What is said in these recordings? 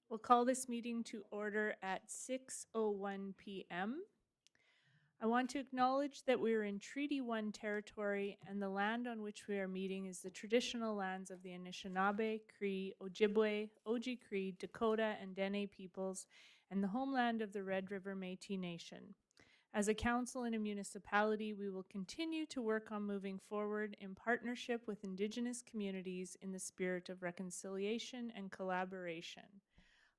We'll call this meeting to order at 6:01 p.m. I want to acknowledge that we are in Treaty 1 territory and the land on which we are meeting is the traditional lands of the Anishinaabe, Cree, Ojibwe, Oji-Cree, Dakota, and Dene peoples, and the homeland of the Red River Métis Nation. As a council and a municipality, we will continue to work on moving forward in partnership with Indigenous communities in the spirit of reconciliation and collaboration.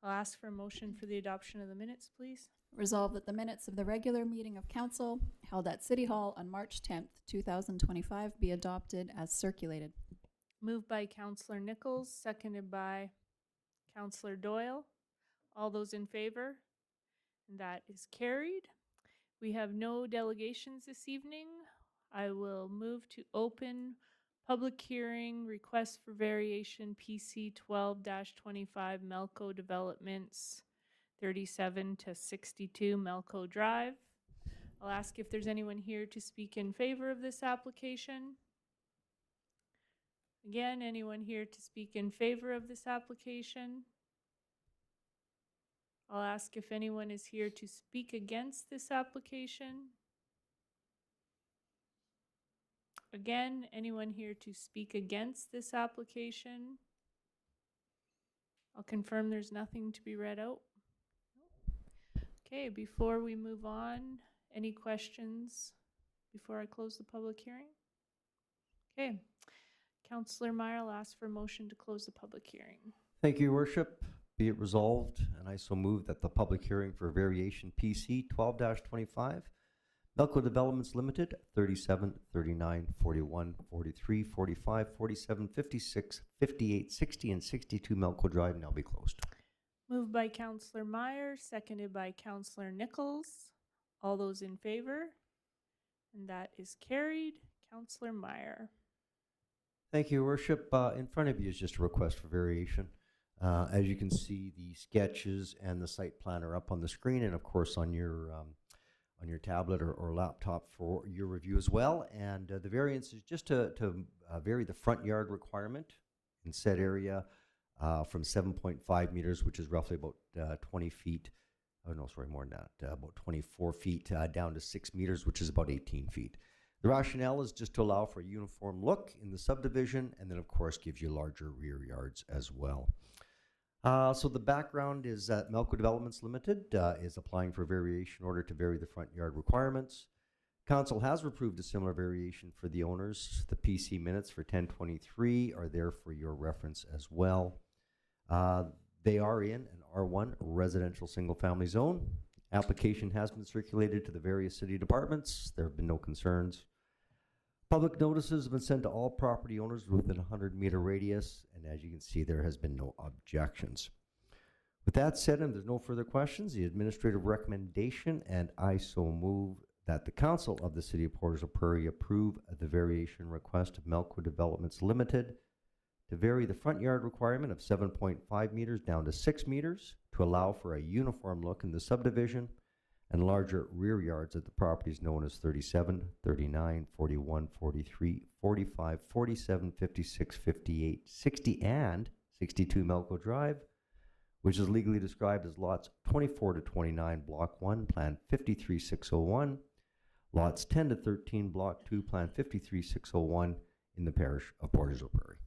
I'll ask for a motion for the adoption of the minutes, please. Resolved that the minutes of the regular meeting of council held at City Hall on March 10th, 2025 be adopted as circulated. Moved by Councillor Nichols, seconded by Councillor Doyle. All those in favor? And that is carried. We have no delegations this evening. I will move to open public hearing, request for variation PC 12-25 Melco Developments 37 to 62 Melco Drive. I'll ask if there's anyone here to speak in favor of this application. Again, anyone here to speak in favor of this application? I'll ask if anyone is here to speak against this application. Again, anyone here to speak against this application? I'll confirm there's nothing to be read out. Okay, before we move on, any questions before I close the public hearing? Okay, Councillor Meyer, I'll ask for a motion to close the public hearing. Thank you, Your Worship. Be it resolved, and I so move that the public hearing for variation PC 12-25, Melco Developments Limited, 37, 39, 41, 43, 45, 47, 56, 58, 60, and 62 Melco Drive now be closed. Moved by Councillor Meyer, seconded by Councillor Nichols. All those in favor? And that is carried. Councillor Meyer. Thank you, Your Worship. In front of you is just a request for variation. As you can see, the sketches and the site plan are up on the screen, and of course on your tablet or laptop for your review as well. And the variance is just to vary the front yard requirement in said area from 7.5 meters, which is roughly about 20 feet. Oh no, sorry, more than that. About 24 feet down to 6 meters, which is about 18 feet. The rationale is just to allow for a uniform look in the subdivision, and then of course gives you larger rear yards as well. So the background is that Melco Developments Limited is applying for a variation order to vary the front yard requirements. Council has approved a similar variation for the owners. The PC minutes for 1023 are there for your reference as well. They are in an R1 residential single-family zone. Application has been circulated to the various city departments. There have been no concerns. Public notices have been sent to all property owners within a 100-meter radius, and as you can see, there has been no objections. With that said, and there's no further questions, the administrative recommendation, and I so move that the Council of the City of Portage la Prairie approve the variation request of Melco Developments Limited to vary the front yard requirement of 7.5 meters down to 6 meters to allow for a uniform look in the subdivision and larger rear yards at the properties known as 37, 39, 41, 43, 45, 47, 56, 58, 60, and 62 Melco Drive, which is legally described as lots 24 to 29, Block 1, Plan 53601, lots 10 to 13, Block 2, Plan 53601 in the parish of Portage la Prairie.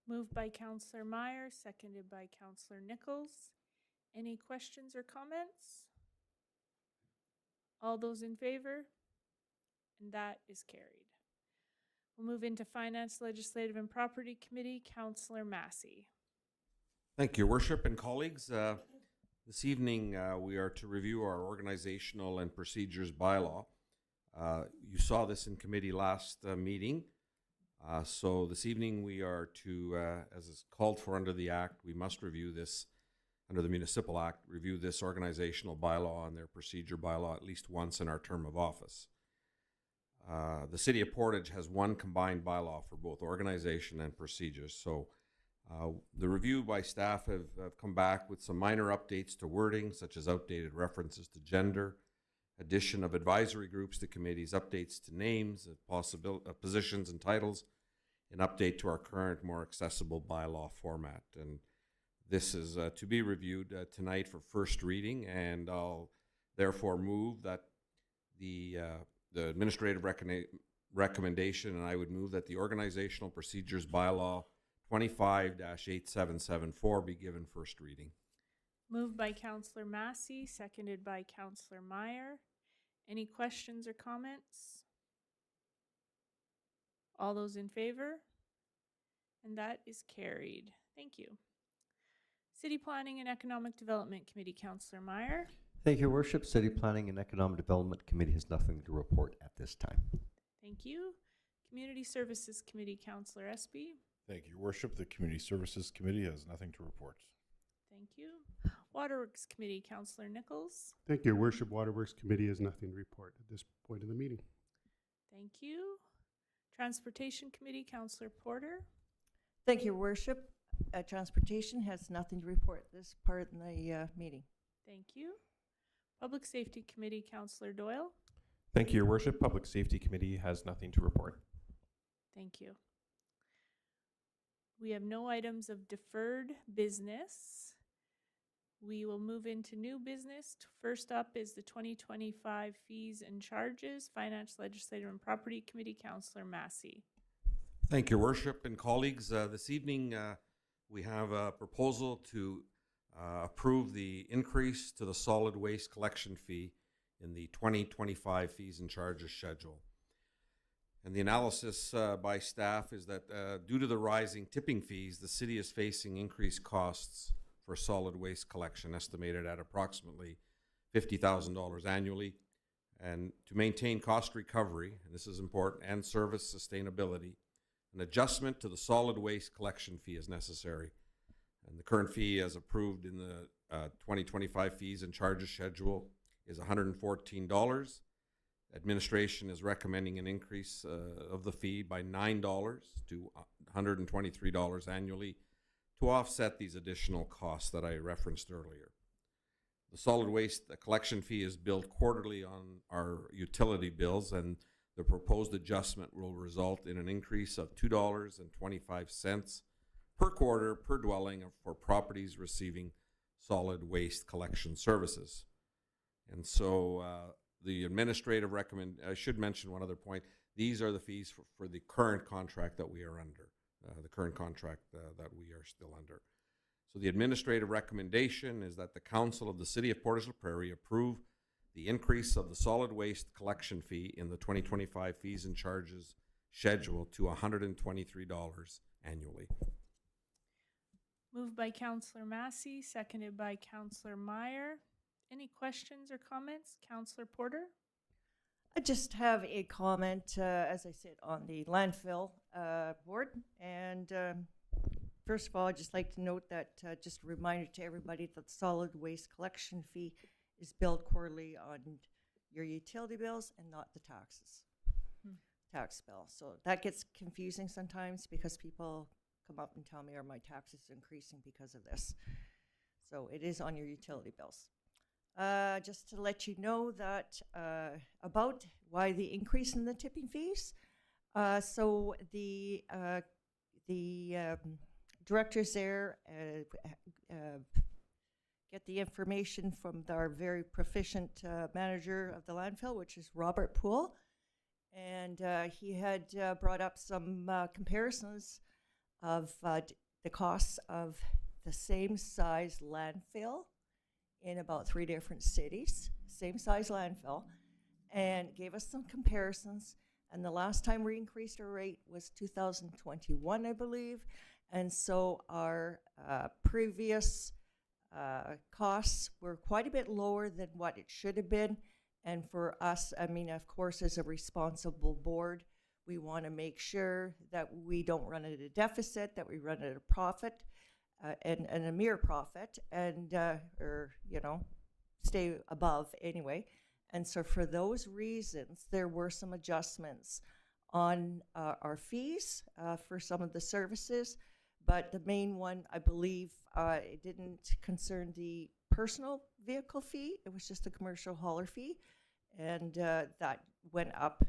Moved by Councillor Meyer, seconded by Councillor Nichols. Any questions or comments? All those in favor? And that is carried. We'll move into Finance, Legislative, and Property Committee. Councillor Massey. Thank you, Worship and colleagues. This evening we are to review our organizational and procedures bylaw. You saw this in committee last meeting. So this evening we are to, as is called for under the Act, we must review this, under the Municipal Act, review this organizational bylaw and their procedure bylaw at least once in our term of office. The City of Portage has one combined bylaw for both organization and procedures. So the review by staff have come back with some minor updates to wording, such as outdated references to gender, addition of advisory groups to committees, updates to names, positions and titles, an update to our current, more accessible bylaw format. And This is to be reviewed tonight for first reading, and I'll therefore move that the administrative recommendation, and I would move that the Organizational Procedures Bylaw 25-8774 be given first reading. Moved by Councillor Massey, seconded by Councillor Meyer. Any questions or comments? All those in favor? And that is carried. Thank you. City Planning and Economic Development Committee, Councillor Meyer. Thank you, Your Worship. City Planning and Economic Development Committee has nothing to report at this time. Thank you. Community Services Committee, Councillor Espy. Thank you, Your Worship. The Community Services Committee has nothing to report. Thank you. Waterworks Committee, Councillor Nichols. Thank you, Your Worship. Waterworks Committee has nothing to report at this point in the meeting. Thank you. Transportation Committee, Councillor Porter. Thank you, Your Worship. Transportation has nothing to report this part in the meeting. Thank you. Public Safety Committee, Councillor Doyle. Thank you, Your Worship. Public Safety Committee has nothing to report. Thank you. We have no items of deferred business. We will move into new business. First up is the 2025 fees and charges. Finance, Legislative, and Property Committee, Councillor Massey. Thank you, Your Worship and colleagues. This evening, we have a proposal to approve the increase to the solid waste collection fee in the 2025 fees and charges schedule. And the analysis by staff is that due to the rising tipping fees, the city is facing increased costs for solid waste collection, estimated at approximately $50,000 annually. And to maintain cost recovery, and this is important, and service sustainability, an adjustment to the solid waste collection fee is necessary. And the current fee, as approved in the 2025 fees and charges schedule, is $114. Administration is recommending an increase of the fee by $9 to $123 annually to offset these additional costs that I referenced earlier. The solid waste collection fee is billed quarterly on our utility bills, and the proposed adjustment will result in an increase of $2.25 per quarter per dwelling for properties receiving solid waste collection services. And so the administrative I should mention one other point. These are the fees for the current contract that we are under, that we are still under. So the administrative recommendation is that the Council of the City of Portage la Prairie approve the increase of the solid waste collection fee in the 2025 fees and charges schedule to $123 annually. Moved by Councillor Massey, seconded by Councillor Meyer. Any questions or comments? Councillor Porter? I just have a comment, as I said, on the landfill board. And first of all, I'd just like to note that just a reminder to everybody that the solid waste collection fee is billed quarterly on your utility bills and not the taxes, tax bill. So that gets confusing sometimes because people come up and tell me, are my taxes increasing because of this? So it is on your utility bills. Just to let you know that about why the increase in the tipping fees. So the directors there get the information from our very proficient manager of the landfill, which is Robert Poole. And he had brought up some comparisons of the costs of the same size landfill in about 3 different cities, same size landfill, and gave us some comparisons. And the last time we increased our rate was 2021, I believe. And so our previous costs were quite a bit lower than what it should have been. And for us, I mean, of course, as a responsible board, we want to make sure that we don't run at a deficit, that we run at a profit, and a mere profit, and or stay above anyway. And so for those reasons, there were some adjustments on our fees for some of the services, but the main one, I believe, it didn't concern the personal vehicle fee. It was just a commercial hauler fee, and that went up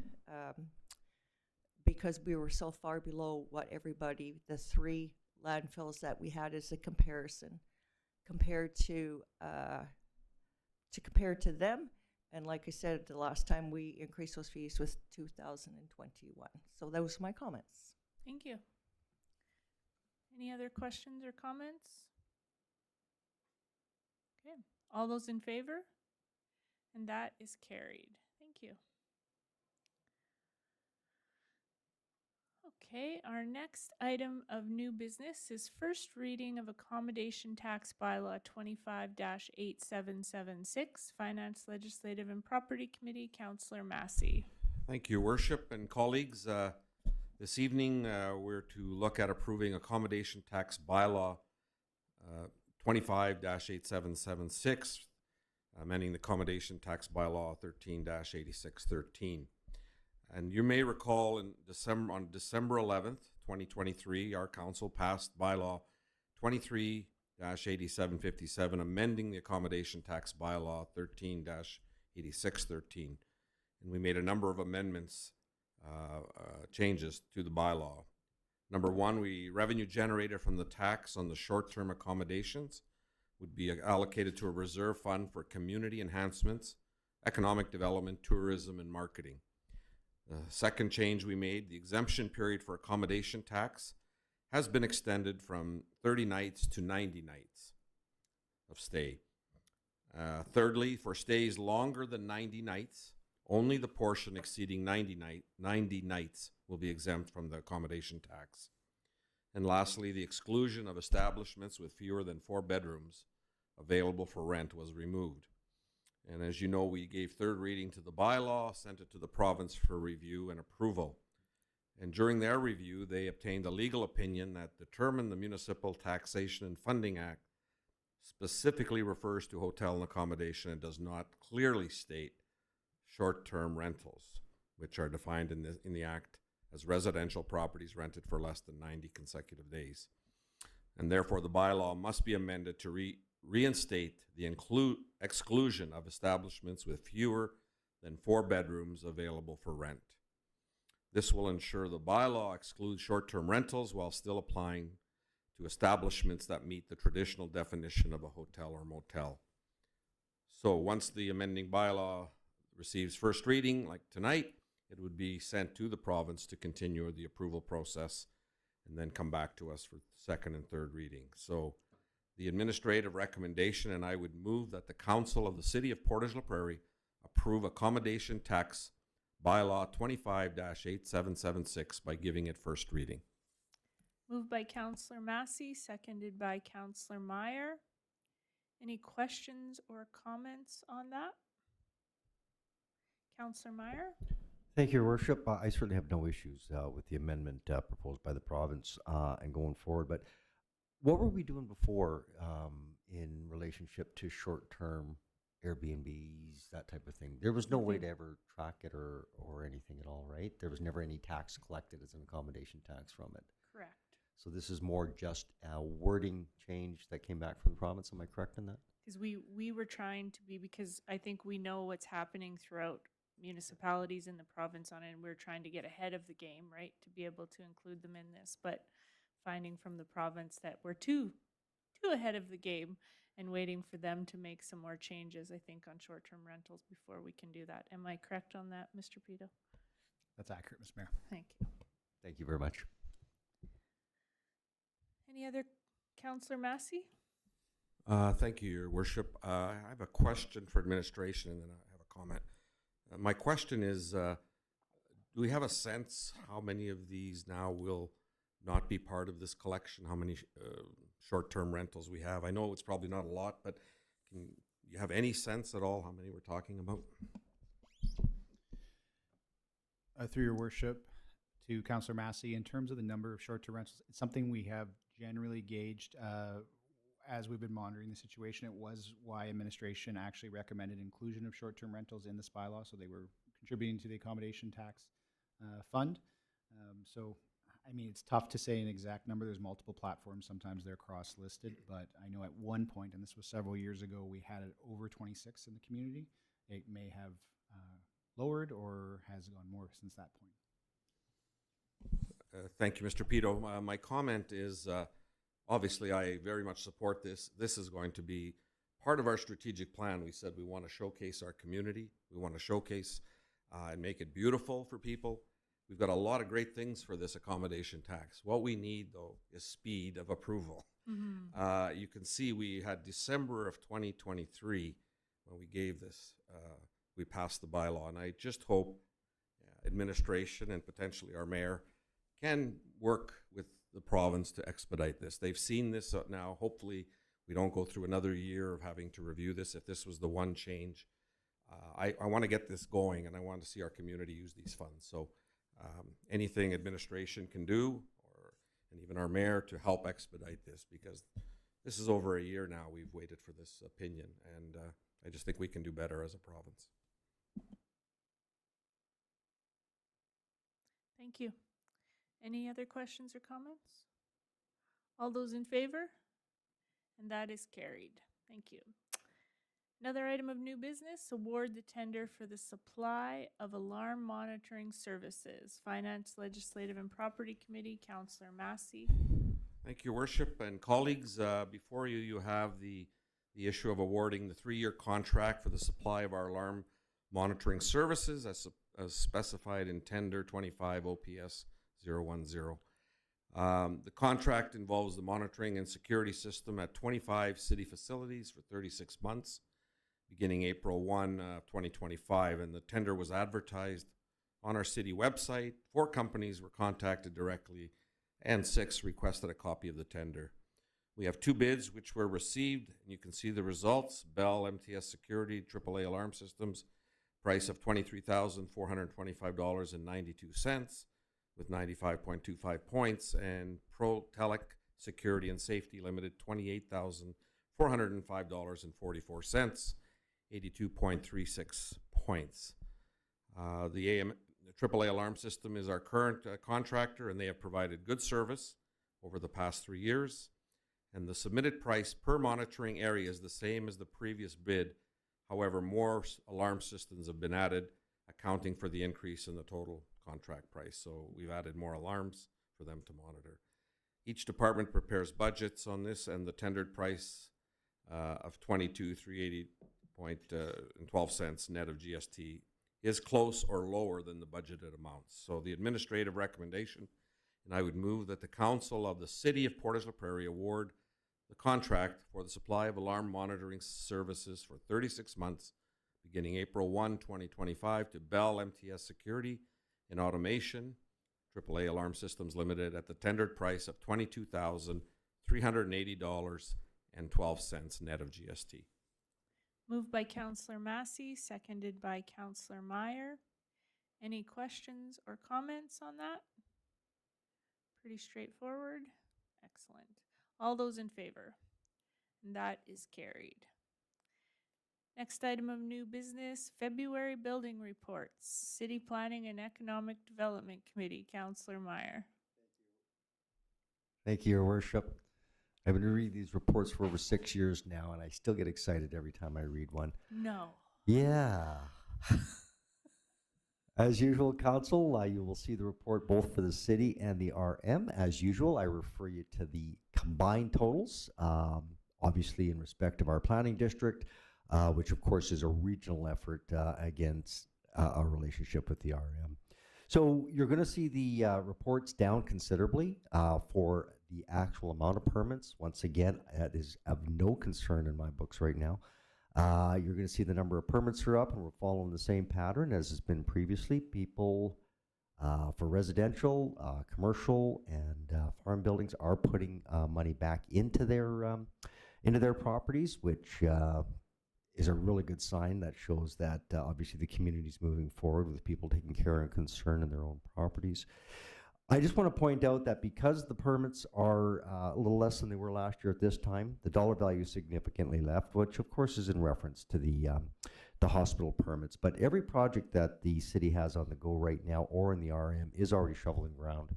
because we were so far below what everybody, the 3 landfills that we had as a comparison, compared to them. And like I said, the last time we increased those fees was 2021. So those are my comments. Thank you. Any other questions or comments? Okay, all those in favor? And that is carried. Thank you. Okay, our next item of new business is first reading of accommodation tax bylaw 25-8776, Finance, Legislative and Property Committee, Councillor Massey. Thank you, Worship and colleagues. This evening, we're to look at approving accommodation tax bylaw 25-8776, amending the accommodation tax bylaw 13-8613. And you may recall on December 11th, 2023, our council passed bylaw 23-8757, amending the accommodation tax bylaw 13-8613. And we made a number of amendments, changes to the bylaw. Number one, revenue generated from the tax on the short-term accommodations would be allocated to a reserve fund for community enhancements, economic development, tourism, and marketing. The second change we made, the exemption period for accommodation tax has been extended from 30 nights to 90 nights of stay. Thirdly, for stays longer than 90 nights, only the portion exceeding 90 nights will be exempt from the accommodation tax. And lastly, the exclusion of establishments with fewer than 4 bedrooms available for rent was removed. And as you know, we gave third reading to the bylaw, sent it to the province for review and approval. And during their review, they obtained a legal opinion that determined the Municipal Taxation and Funding Act specifically refers to hotel and accommodation and does not clearly state short-term rentals, which are defined in the Act as residential properties rented for less than 90 consecutive days. And therefore, the bylaw must be amended to reinstate the exclusion of establishments with fewer than 4 bedrooms available for rent. This will ensure the bylaw excludes short-term rentals while still applying to establishments that meet the traditional definition of a hotel or motel. So once the amending bylaw receives first reading, like tonight, it would be sent to the province to continue the approval process and then come back to us for second and third reading. So the administrative recommendation, and I would move that the Council of the City of Portage la Prairie approve accommodation tax bylaw 25-8776 by giving it first reading. Moved by Councillor Massey, seconded by Councillor Meyer. Any questions or comments on that? Councillor Meyer? Thank you, Your Worship. I certainly have no issues with the amendment proposed by the province and going forward. But what were we doing before in relationship to short-term Airbnbs, that type of thing? There was no way to ever track it or anything at all, right? There was never any tax collected as an accommodation tax from it. Correct. So this is more just a wording change that came back from the province. Am I correct in that? Because we were trying to be, because I think we know what's happening throughout municipalities in the province on it, and we're trying to get ahead of the game, right, to be able to include them in this. But finding from the province that we're too ahead of the game and waiting for them to make some more changes, I think, on short-term rentals before we can do that. Am I correct on that, Mr. Pito? That's accurate, Ms. Mayor. Thank you. Thank you very much. Any other, Councillor Massey? Thank you, Your Worship. I have a question for administration and then I have a comment. My question is, do we have a sense how many of these now will not be part of this collection? How many short-term rentals we have? I know it's probably not a lot, but can you have any sense at all how many we're talking about? Through your worship, to Councillor Massey, in terms of the number of short-term rentals, it's something we have generally gauged as we've been monitoring the situation. It was why administration actually recommended inclusion of short-term rentals in this bylaw, so they were contributing to the accommodation tax fund. So, I mean, it's tough to say an exact number. There's multiple platforms. Sometimes they're cross-listed, but I know at one point, and this was several years ago, we had it over 26 in the community. It may have lowered or has gone more since that point. Thank you, Mr. Pito. My comment is obviously, I very much support this. This is going to be part of our strategic plan. We said we want to showcase our community. We want to showcase and make it beautiful for people. We've got a lot of great things for this accommodation tax. What we need, though, is speed of approval. You can see we had December of 2023 when we gave this, we passed the bylaw. And I just hope administration and potentially our mayor can work with the province to expedite this. They've seen this now. Hopefully we don't go through another year of having to review this if this was the one change. I want to get this going, and I want to see our community use these funds. So anything administration can do, and even our mayor, to help expedite this, because this is over a year now we've waited for this opinion, and I just think we can do better as a province. Thank you. Any other questions or comments? All those in favor? And that is carried. Thank you. Another item of new business, award the tender for the supply of alarm monitoring services. Finance, Legislative and Property Committee, Councillor Massey. Thank you, Worship and colleagues. Before you, you have the issue of awarding the 3-year contract for the supply of our alarm monitoring services as specified in tender 25 OPS 010. The contract involves the monitoring and security system at 25 city facilities for 36 months, beginning April 1, 2025. And the tender was advertised on our city website. 4 companies were contacted directly, and 6 requested a copy of the tender. We have 2 bids which were received, and you can see the results. Bell MTS Security AAA Alarm Systems, price of $23,425.92 with 95.25 points, and ProTelec Security and Safety Limited, $28,405.44, 82.36 points. The AAA Alarm System is our current contractor, and they have provided good service over the past 3 years. And the submitted price per monitoring area is the same as the previous bid. However, more alarm systems have been added, accounting for the increase in the total contract price. So we've added more alarms for them to monitor. Each department prepares budgets on this, and the tendered price of $22,380.12 net of GST is close or lower than the budgeted amounts. So the administrative recommendation, and I would move that the Council of the City of Portage la Prairie award the contract for the supply of alarm monitoring services for 36 months, beginning April 1, 2025, to Bell MTS Security and Automation, AAA Alarm Systems Limited, at the tendered price of $22,380.12 net of GST. Moved by Councillor Massey, seconded by Councillor Meyer. Any questions or comments on that? Pretty straightforward. Excellent. All those in favor? And that is carried. Next item of new business, February building reports. City Planning and Economic Development Committee, Councillor Meyer. Thank you, Your Worship. I've been reading these reports for over 6 years now, and I still get excited every time I read one. No. Yeah. As usual, Council, you will see the report both for the city and the RM. As usual, I refer you to the combined totals, obviously in respect of our planning district, which of course is a regional effort against our relationship with the RM. So you're going to see the reports down considerably for the actual amount of permits. Once again, that is of no concern in my books right now. You're going to see the number of permits are up, and we're following the same pattern as has been previously. People for residential, commercial, and farm buildings are putting money back into their properties, which is a really good sign. That shows that obviously the community is moving forward with people taking care and concern in their own properties. I just want to point out that because the permits are a little less than they were last year at this time, the dollar value is significantly left, which of course is in reference to the hospital permits. But every project that the city has on the go right now or in the RM is already shoveling ground.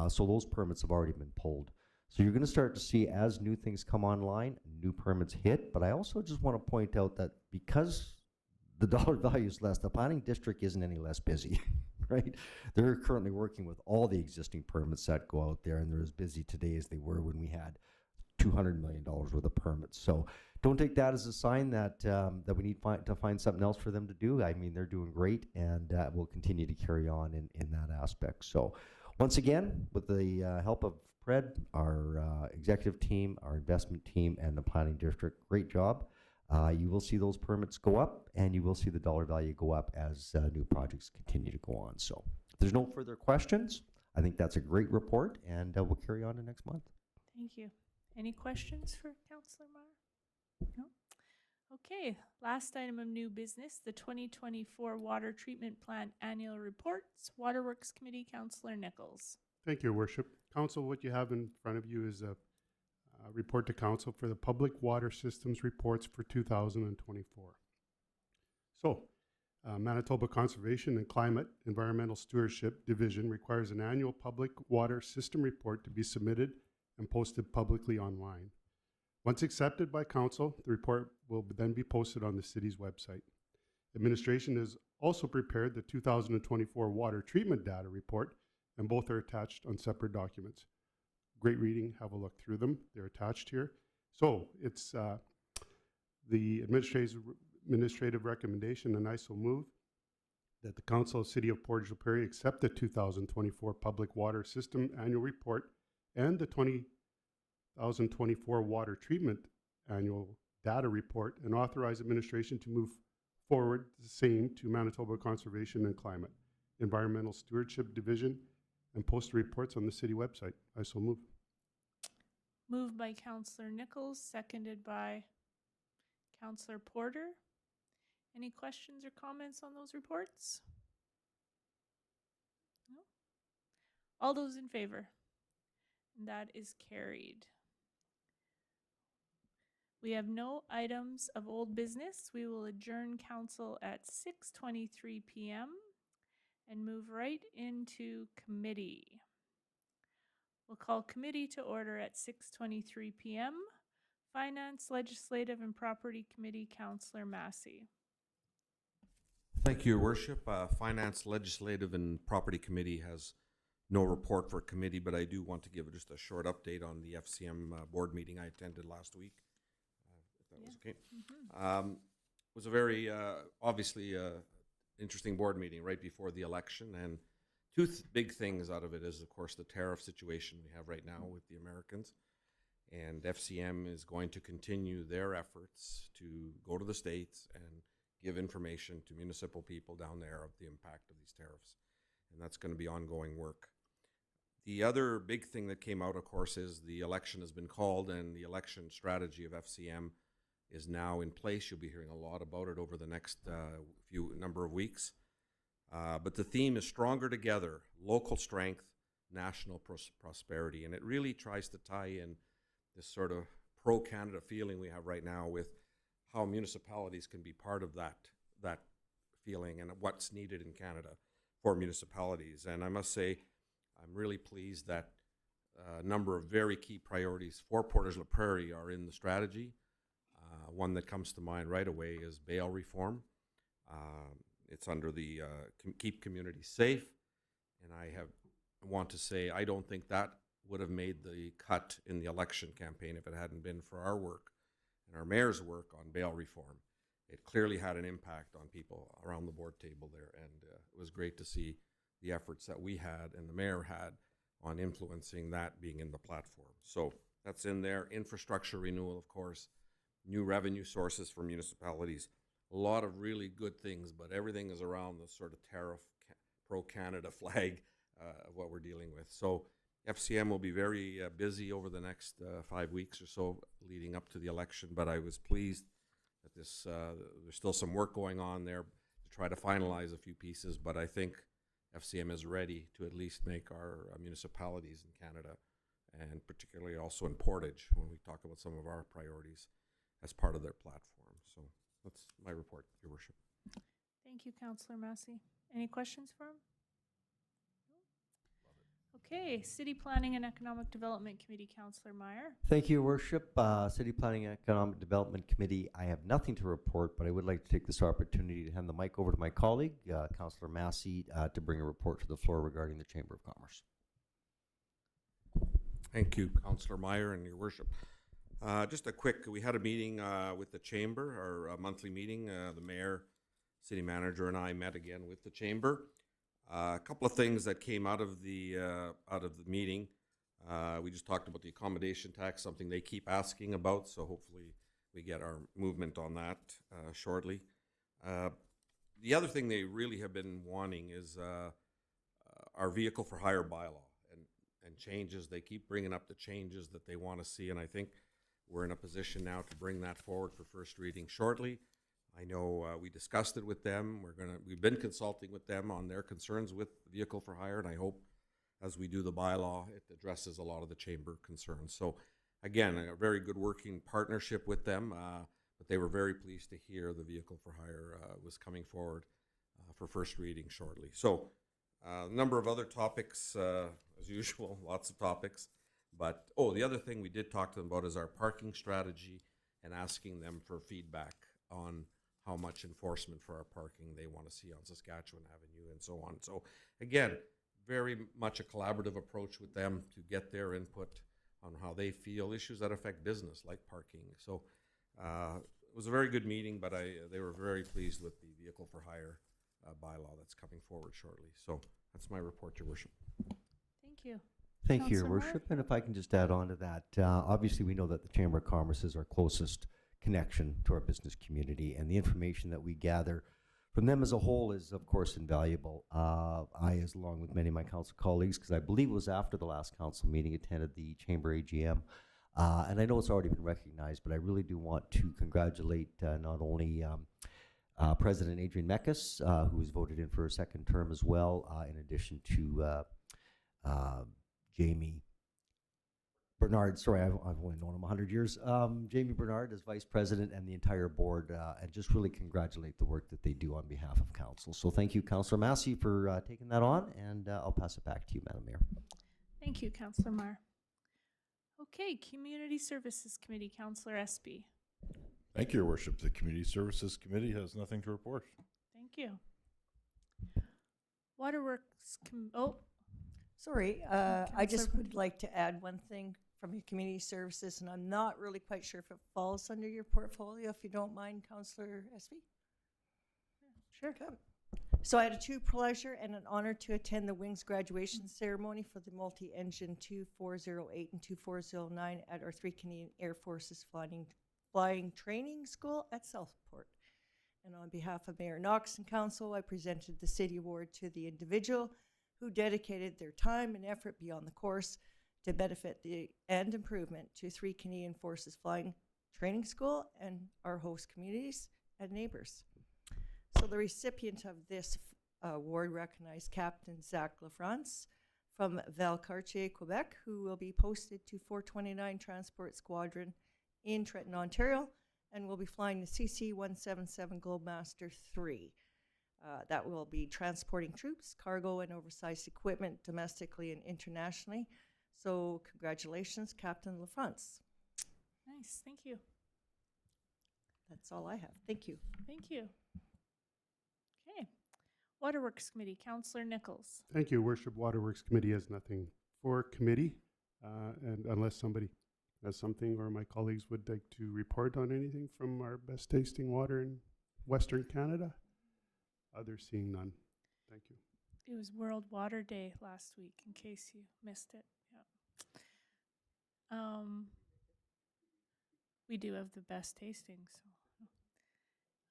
So those permits have already been pulled. So you're going to start to see, as new things come online, new permits hit. But I also just want to point out that because the dollar value is less, the planning district isn't any less busy. Right? They're currently working with all the existing permits that go out there, and they're as busy today as they were when we had $200 million worth of permits. So don't take that as a sign that that we need to find something else for them to do. I mean, they're doing great, and we'll continue to carry on in that aspect. So once again, with the help of Pred, our executive team, our investment team, and the planning district, great job. You will see those permits go up, and you will see the dollar value go up as new projects continue to go on. So if there's no further questions, I think that's a great report, and we'll carry on to next month. Thank you. Any questions for Councillor Meyer? No? Okay, last item of new business, the 2024 Water Treatment Plant Annual Reports. Waterworks Committee, Councillor Nichols. Thank you, Your Worship. Council, what you have in front of you is a report to Council for the Public Water Systems Reports for 2024. So, Manitoba Conservation and Climate Environmental Stewardship Division requires an annual public water system report to be submitted and posted publicly online. Once accepted by Council, the report will then be posted on the city's website. Administration has also prepared the 2024 Water Treatment Data Report, and both are attached on separate documents. Great reading, have a look through them. They're attached here. So it's the administrative recommendation, and I so move that the Council of City of Portage la Prairie accept the 2024 Public Water System Annual Report and the 2024 Water Treatment Annual Data Report, and authorize administration to move forward the same to Manitoba Conservation and Climate Environmental Stewardship Division and post reports on the city website. I so move. Moved by Councillor Nichols, seconded by Councillor Porter. Any questions or comments on those reports? No? All those in favor? And that is carried. We have no items of old business. We will adjourn council at 6:23 p.m. and move right into committee. We'll call committee to order at 6:23 p.m. Finance, Legislative, and Property Committee, Councillor Massey. Thank you, Your Worship. Finance, Legislative, and Property Committee has no report for committee, but I do want to give just a short update on the FCM board meeting I attended last week, if that was okay. It was a very, obviously, interesting board meeting right before the election, and two big things out of it is, of course, the tariff situation we have right now with the Americans. And FCM is going to continue their efforts to go to the states and give information to municipal people down there of the impact of these tariffs. And that's going to be ongoing work. The other big thing that came out, of course, is the election has been called, and the election strategy of FCM is now in place. You'll be hearing a lot about it over the next number of weeks. But the theme is Stronger Together, Local Strength, National Prosperity. And it really tries to tie in this sort of pro-Canada feeling we have right now with how municipalities can be part of that feeling and what's needed in Canada for municipalities. And I must say, I'm really pleased that a number of very key priorities for Portage la Prairie are in the strategy. One that comes to mind right away is bail reform. It's under the Keep Communities Safe. And I want to say I don't think that would have made the cut in the election campaign if it hadn't been for our work and our mayor's work on bail reform. It clearly had an impact on people around the board table there, and it was great to see the efforts that we had and the mayor had on influencing that being in the platform. So that's in there. Infrastructure renewal, of course, new revenue sources for municipalities, a lot of really good things, but everything is around the sort of tariff pro-Canada flag of what we're dealing with. So FCM will be very busy over the next 5 weeks or so leading up to the election, but I was pleased that there's still some work going on there to try to finalize a few pieces, but I think FCM is ready to at least make our municipalities in Canada, and particularly also in Portage, when we talk about some of our priorities, as part of their platform. So that's my report, Your Worship. Thank you, Councillor Massey. Any questions for him? Okay, City Planning and Economic Development Committee, Councillor Meyer. Thank you, Your Worship. City Planning and Economic Development Committee, I have nothing to report, but I would like to take this opportunity to hand the mic over to my colleague, Councillor Massey, to bring a report to the floor regarding the Chamber of Commerce. Thank you, Councillor Meyer and Your Worship. Just a quick, we had a meeting with the chamber, our monthly meeting. The mayor, city manager, and I met again with the chamber. A couple of things that came out of the meeting. We just talked about the accommodation tax, something they keep asking about, so hopefully we get our movement on that shortly. The other thing they really have been wanting is our vehicle for hire bylaw and changes. They keep bringing up the changes that they want to see, and I think we're in a position now to bring that forward for first reading shortly. I know we discussed it with them. We've been consulting with them on their concerns with vehicle for hire, and I hope as we do the bylaw, it addresses a lot of the chamber concerns. So again, a very good working partnership with them, but they were very pleased to hear the vehicle for hire was coming forward for first reading shortly. So a number of other topics, as usual, lots of topics. But, the other thing we did talk to them about is our parking strategy and asking them for feedback on how much enforcement for our parking they want to see on Saskatchewan Avenue and so on. So again, very much a collaborative approach with them to get their input on how they feel issues that affect business like parking. So it was a very good meeting, but they were very pleased with the vehicle for hire bylaw that's coming forward shortly. So that's my report, Your Worship. Thank you. Thank you, Your Councillor Moore? Worship. And if I can just add on to that, obviously we know that the Chamber of Commerce is our closest connection to our business community, and the information that we gather from them as a whole is, of course, invaluable. I, as along with many of my council colleagues, because I believe it was after the last council meeting, attended the Chamber AGM. And I know it's already been recognized, but I really do want to congratulate not only President Adrian Mekas, who was voted in for a second term as well, in addition to Jamie Bernard, sorry, I've only known him 100 years. Jamie Bernard as Vice President and the entire board, and just really congratulate the work that they do on behalf of Council. So thank you, Councillor Massey, for taking that on, and I'll pass it back to you, Madam Mayor. Thank you, Councillor Marr. Okay, Community Services Committee, Councillor Espy. Thank you, Your Worship. The Community Services Committee has nothing to report. Thank you. Waterworks, Sorry, I Councillor just would Portage. like to add one thing from your community services, and I'm not really quite sure if it falls under your portfolio, if you don't mind, Councillor Espy. Sure. Okay. So I had a true pleasure and an honor to attend the Wings graduation ceremony for the multi-engine 2408 and 2409 at our 3 Canadian Air Forces Flying Training School at Southport. And on behalf of Mayor Knox and Council, I presented the City Award to the individual who dedicated their time and effort beyond the course to benefit and improvement to 3 Canadian Forces Flying Training School and our host communities and neighbors. So the recipient of this award recognized Captain Zach LaFrance from Valcartier, Quebec, who will be posted to 429 Transport Squadron in Trenton, Ontario, and will be flying the CC-177 Globemaster 3. That will be transporting troops, cargo, and oversized equipment domestically and internationally. So congratulations, Captain LaFrance. Nice, thank you. That's all I have. Thank you. Thank you. Okay. Waterworks Committee, Councillor Nichols. Thank you, Worship. Waterworks Committee has nothing for committee, and unless somebody has something or my colleagues would like to report on anything from our best tasting water in Western Canada. Others seeing none. Thank you. It was World Water Day last week, in case you missed it. Yeah. We do have the best tasting. So,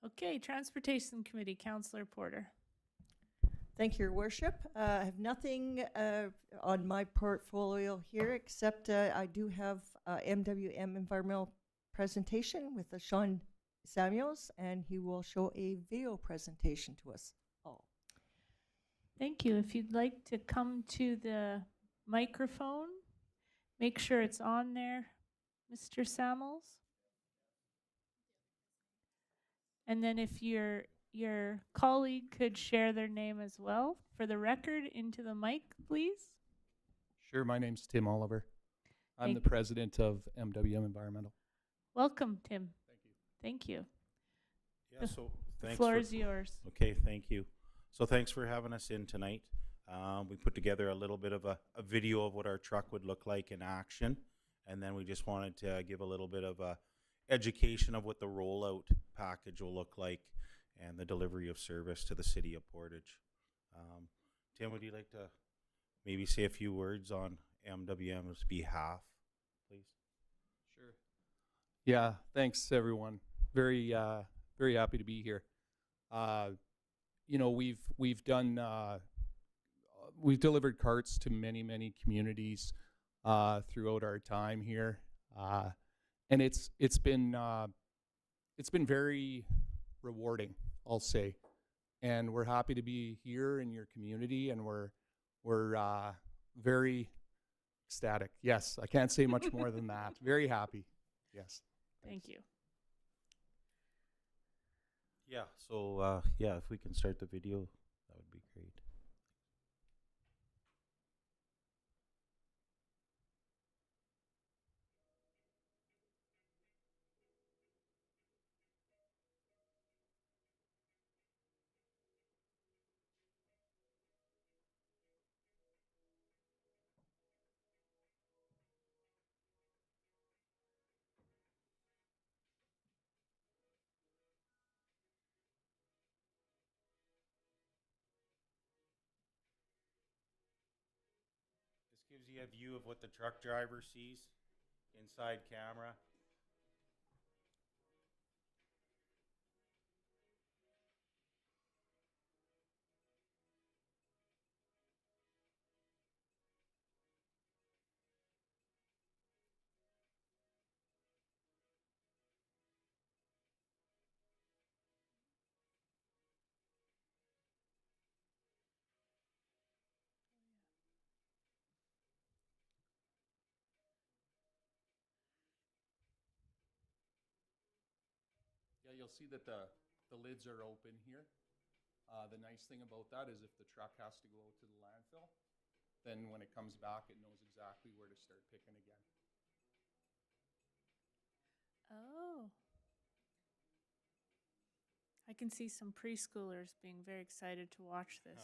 okay, Transportation Committee, Councillor Porter. Thank you, Your Worship. I have nothing on my portfolio here except I do have MWM environmental presentation with Sean Samuels, and he will show a video presentation to us all. Thank you. If you'd like to come to the microphone, make sure it's on there, Mr. Samuels. And then if your colleague could share their name as well for the record into the mic, please. Sure, my name's Tim Oliver. I'm Thank the president of MWM Environmental. Welcome, Tim. Thank you. Thank you. Yeah, so The thanks. floor is yours. Okay, thank you. So thanks for having us in tonight. We put together a little bit of a video of what our truck would look like in action, And then we just wanted to give a little bit of education of what the rollout package will look like and the delivery of service to the city of Portage. Tim, would you like to maybe say a few words on MWM's behalf, please? Sure. Yeah, thanks everyone. Very very happy to be here. You know, we've done we've delivered carts to many communities throughout our time here, and it's been very rewarding, I'll say, and we're happy to be here in your community, and we're very ecstatic. Yes, I can't say much more than that. Very happy. Yes. Thank you. Yeah, so yeah, if we can start the video, that would be great. This gives you a view of what the truck driver sees inside camera. Yeah, you'll see that the lids are open here. The nice thing about that is if the truck has to go out to the landfill, then when it comes back, it knows exactly where to start picking again. Oh. I can see some preschoolers being very excited to watch this.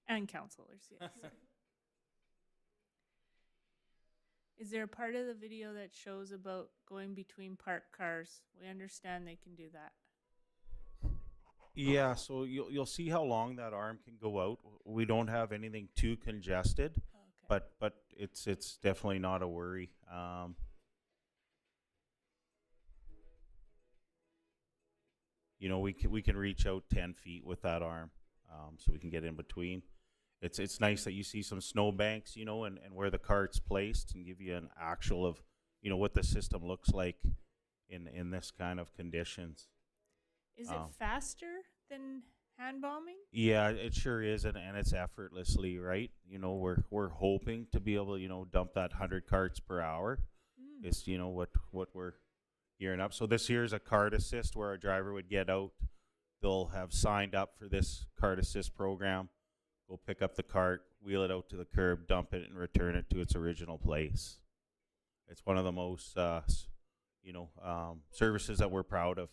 And counselors, yes. Is there a part of the video that shows about going between parked cars? We understand they can do that. Yeah, so you'll see how long that arm can go out. We don't have anything too congested, Okay. but it's definitely not a worry. You know, we can reach out 10 feet with that arm, so we can get in between. It's nice that you see some snow banks, you know, and where the cart's placed, and give you an actual of, you know, what the system looks like in this kind of conditions. Is it faster than hand bombing? Yeah, it sure is, and it's effortlessly, right? You know, we're hoping to be able to, you know, dump that 100 carts per hour. It's, you know, what we're gearing up. So this here is a cart assist where a driver would get out. They'll have signed up for this cart assist program. Go pick up the cart, wheel it out to the curb, dump it, and return it to its original place. It's one of the most, you know, services that we're proud of,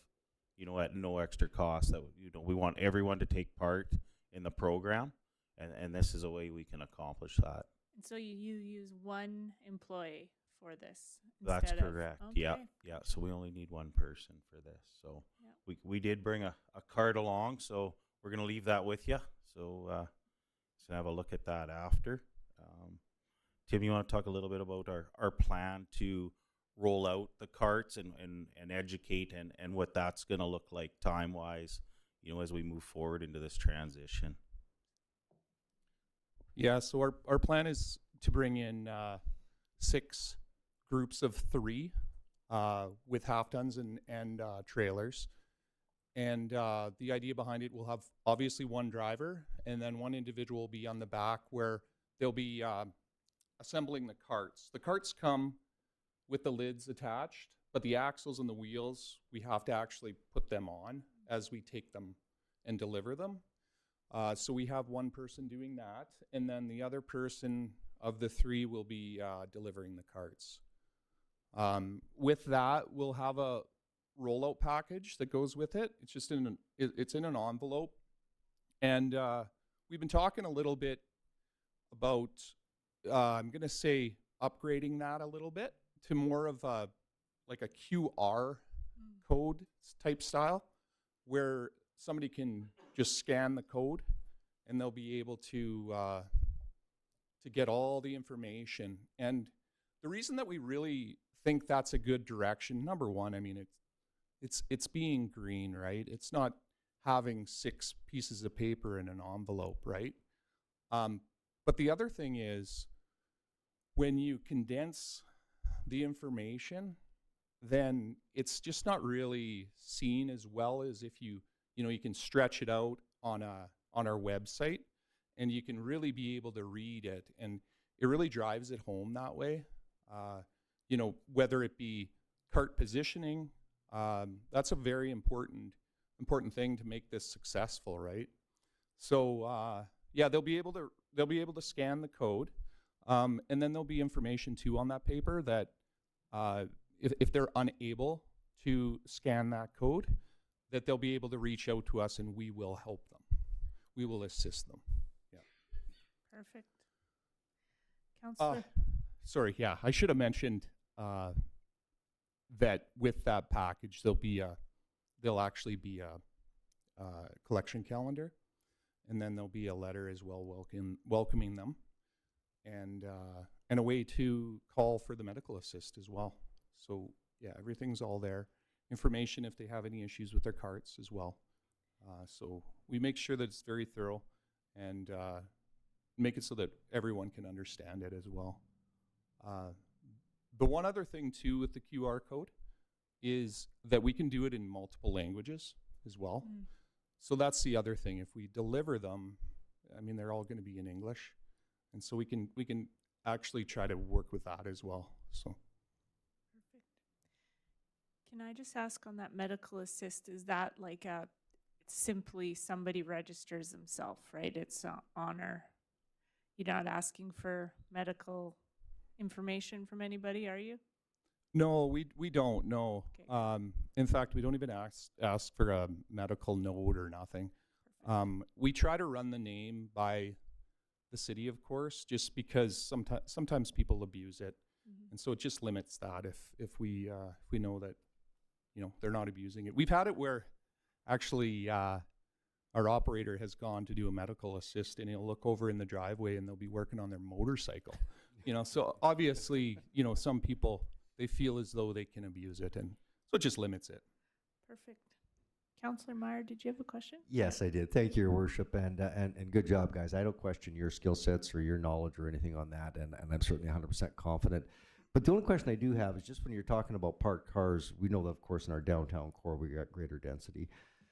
you know, at no extra cost. That, you know, we want everyone to take part in the program, and this is a way we can accomplish that. And so you use one employee for this? That's instead of- correct. Okay. Yeah. So we only need one person for this. So Yep. we did bring a cart along, so we're gonna leave that with you. So so have a look at that after. Tim, you want to talk a little bit about our plan to roll out the carts and educate and what that's going to look like time-wise, you know, as we move forward into this transition? Yeah, so our plan is to bring in 6 groups of 3 with half tons and trailers. And the idea behind it, will have obviously one driver, and then one individual will be on the back where they'll be assembling the carts. The carts come with the lids attached, but the axles and the wheels, we have to actually put them on as we take them and deliver them. So we have one person doing that, and then the other person of the 3 will be delivering the carts. With that, we'll have a rollout package that goes with it. It's just in an envelope, and we've been talking a little bit about I'm going to say upgrading that a little bit to more of a like a QR code type style, where somebody can just scan the code and they'll be able to get all the information. And the reason that we really think that's a good direction, number one, I mean, it's being green, right? It's not having 6 pieces of paper in an envelope, right? But the other thing is, when you condense the information, then it's just not really seen as well as if you can stretch it out on our website, and you can really be able to read it, and it really drives it home that way. Whether it be cart positioning, that's a very important thing to make this successful, right? So they'll be able to scan the code, and then there'll be information too on that paper that if they're unable to scan that code, that they'll be able to reach out to us and we will help them. We will assist them. Yeah. Perfect. Councillor? Sorry, yeah, I should have mentioned that with that package, there'll actually be a collection calendar, and then there'll be a letter as well welcoming them, and a way to call for the medical assist as well. So yeah, everything's all there. Information if they have any issues with their carts as well. So we make sure that it's very thorough and make it so that everyone can understand it as well. The one other thing too with the QR code is that we can do it in multiple languages as well. So that's the other thing. If we deliver them, I mean, they're all going to be in English, and so we can actually try to work with that as well. So. Perfect. Can I just ask on that medical assist, is that like simply somebody registers themselves, right? It's honor. You're not asking for medical information from anybody, are you? No, we don't, no. Okay. In fact, we don't even ask for a medical note or nothing. We try to run the name by the city, of course, just because sometimes people abuse it. And so it just limits that if we know that, they're not abusing it. We've had it where actually our operator has gone to do a medical assist, and he'll look over in the driveway and they'll be working on their motorcycle. So obviously, some people, they feel as though they can abuse it, and so it just limits it. Perfect. Councillor Meyer, did you have a question? Yes, I did. Thank you, Your Worship, and good job, guys. I don't question your skill sets or your knowledge or anything on that, and I'm certainly 100% confident. But the only question I do have is just when you're talking about parked cars, we know that, of course, in our downtown core, we got greater density,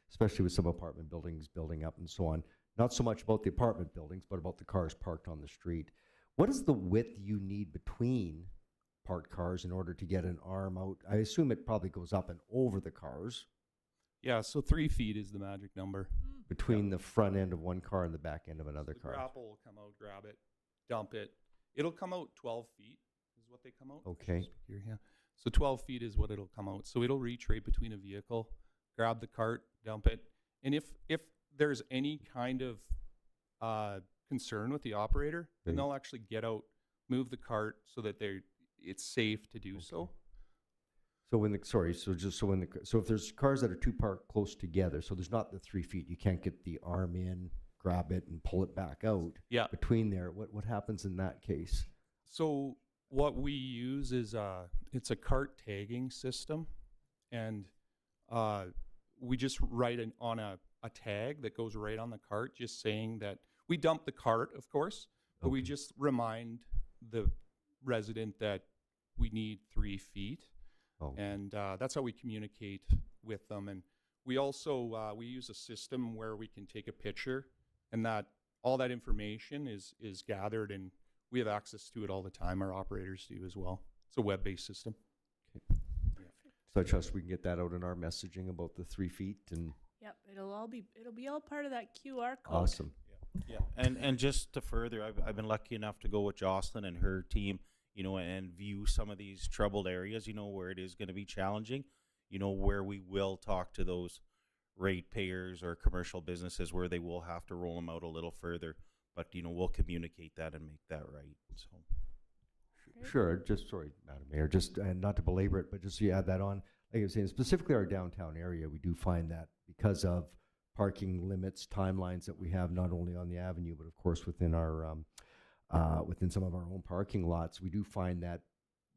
especially with some apartment buildings building up and so on. Not so much about the apartment buildings, but about the cars parked on the street. What is the width you need between parked cars in order to get an arm out? I assume it probably goes up and over the cars. Yeah, so 3 feet is the magic number. Between the front end of one car and the back end of another The car. grapple will come out, grab it, dump it. It'll come out 12 feet is what they come out. Okay. Here, yeah. So 12 feet is what it'll come out. So it'll reach right between a vehicle, grab the cart, dump it. And if there's any kind of concern with the operator, then they'll actually get out, move the cart so that it's safe to do so. So if there's cars that are too parked close together, so there's not the 3 feet, you can't get the arm in, grab it, and pull it back out. Yeah. Between there, what happens in that case? So what we use is it's a cart tagging system, and we just write on a tag that goes right on the cart, just saying that we dump the cart, of course, but we just remind the resident that we need 3 feet. And that's how we communicate with them. And we also we use a system where we can take a picture, and that all that information is gathered, and we have access to it all the time. Our operators do as well. It's a web-based system. Okay. Yeah. So I trust we can get that out in our messaging about the 3 feet and. Yep, it'll be all part of that QR code. Awesome. Yeah, and just to further, I've been lucky enough to go with Jocelyn and her team, and view some of these troubled areas, where it is going to be challenging, where we will talk to those ratepayers or commercial businesses where they will have to roll them out a little further. but we'll communicate that and make that right. So Sure. Just sorry, Madam Mayor. Just and not to belabor it, but just so you add that on, like I was saying, specifically our downtown area, we do find that because of parking limits, timelines that we have not only on the avenue, but of course within our within some of our own parking lots, we do find that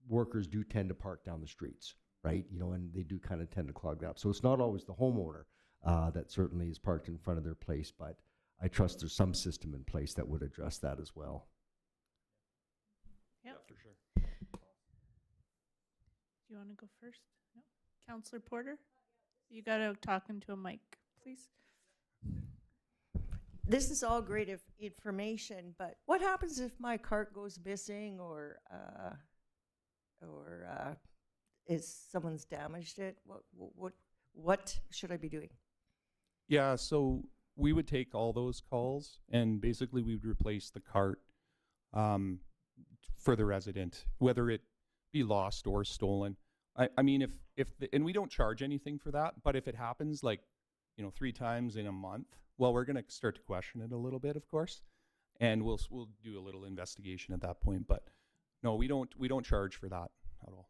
workers do tend to park down the streets, right? And they do kind of tend to clog that up. So it's not always the homeowner that certainly is parked in front of their place, but I trust there's some system in place that would address that as well. Yep. For sure. Do you want to go first? No? Counselor Porter? You got to talk into a mic, please. This is all great information, but what happens if my cart goes missing or is someone's damaged it? What should I be doing? Yeah, so we would take all those calls and basically we would replace the cart for the resident, whether it be lost or stolen. I mean, and we don't charge anything for that, but if it happens 3 times in a month, well, we're going to start to question it a little bit, of course, and we'll do a little investigation at that point. But no, we don't charge for that at all.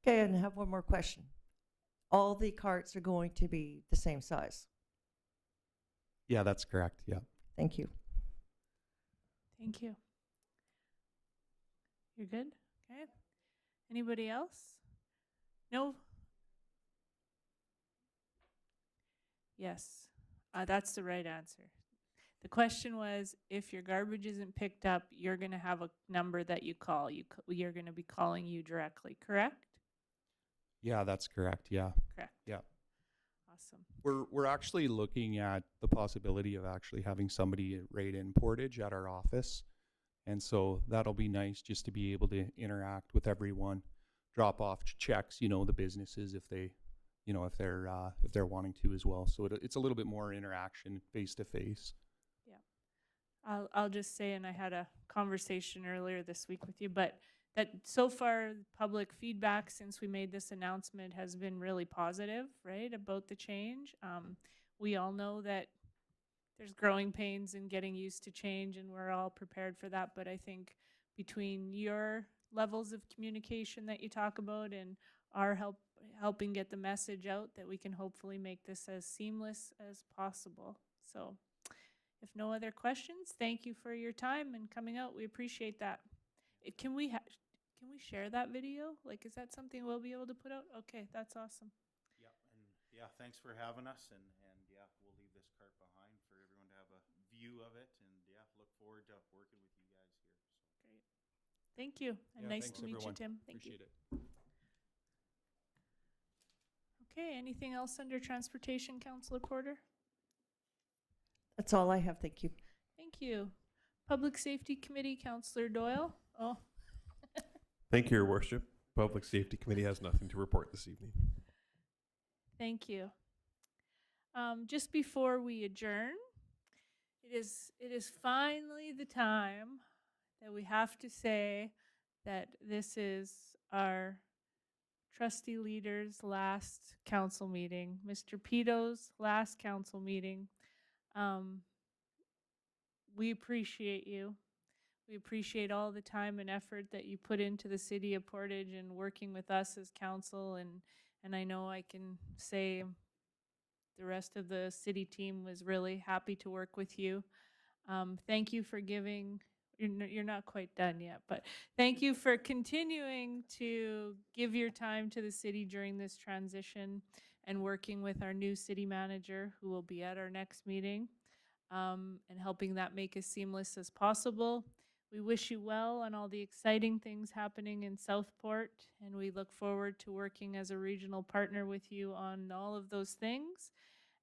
Okay, and I have one more question. All the carts are going to be the same size. Yeah, that's correct. Yeah. Thank you. Thank you. You're good? Okay. Anybody else? No? Yes. That's the right answer. The question was, if your garbage isn't picked up, you're going to have a number that you call. You're going to be calling you directly, correct? Yeah, that's correct. Yeah. Correct. Yeah. Awesome. We're actually looking at the possibility of actually having somebody right in Portage at our office. And so that'll be nice just to be able to interact with everyone, drop off checks, the businesses if they, if they're wanting to as well. So it's a little bit more interaction face to face. Yeah. I'll just say, and I had a conversation earlier this week with you, but that so far public feedback since we made this announcement has been really positive, right, about the change. We all know that there's growing pains in getting used to change, and we're all prepared for that. But I think between your levels of communication that you talk about and our helping get the message out, that we can hopefully make this as seamless as possible. So if no other questions, thank you for your time and coming out. We appreciate that. Can we share that video? Is that something we'll be able to put out? Okay, that's awesome. Yeah, and yeah, thanks for having us, and yeah, we'll leave this cart behind for everyone to have a view of it, and yeah, look forward to working with you guys here. So. Great. Thank you, and Yeah, nice thanks, to meet everyone. you, Tim. Thank Appreciate you. it. Okay, anything else under Transportation, Councillor Porter? That's all I have. Thank you. Thank you. Public Safety Committee, Councillor Doyle. Oh. Thank you, Your Worship. Public Safety Committee has nothing to report this evening. Thank you. Just before we adjourn, it is finally the time that we have to say that this is our trustee leader's last council meeting, Mr. Pito's last council meeting. We appreciate you. We appreciate all the time and effort that you put into the city of Portage and working with us as council, and I know I can say the rest of the city team was really happy to work with you. Thank you for giving, you're not quite done yet, but thank you for continuing to give your time to the city during this transition and working with our new city manager who will be at our next meeting, and helping that make as seamless as possible. We wish you well on all the exciting things happening in Southport, and we look forward to working as a regional partner with you on all of those things.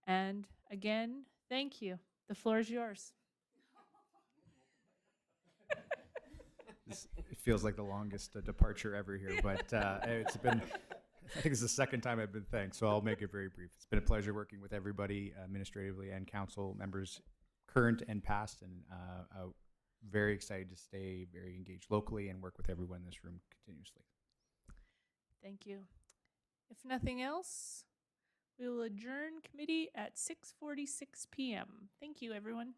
And again, thank you. The floor is yours. It feels like the longest departure ever here, but it's been, I think it's the second time I've been thanked, so I'll make it very brief. It's been a pleasure working with everybody administratively and council members, current and past, and very excited to stay very engaged locally and work with everyone in this room continuously. Thank you. If nothing else, We will adjourn committee at 6:46 p.m. Thank you, everyone.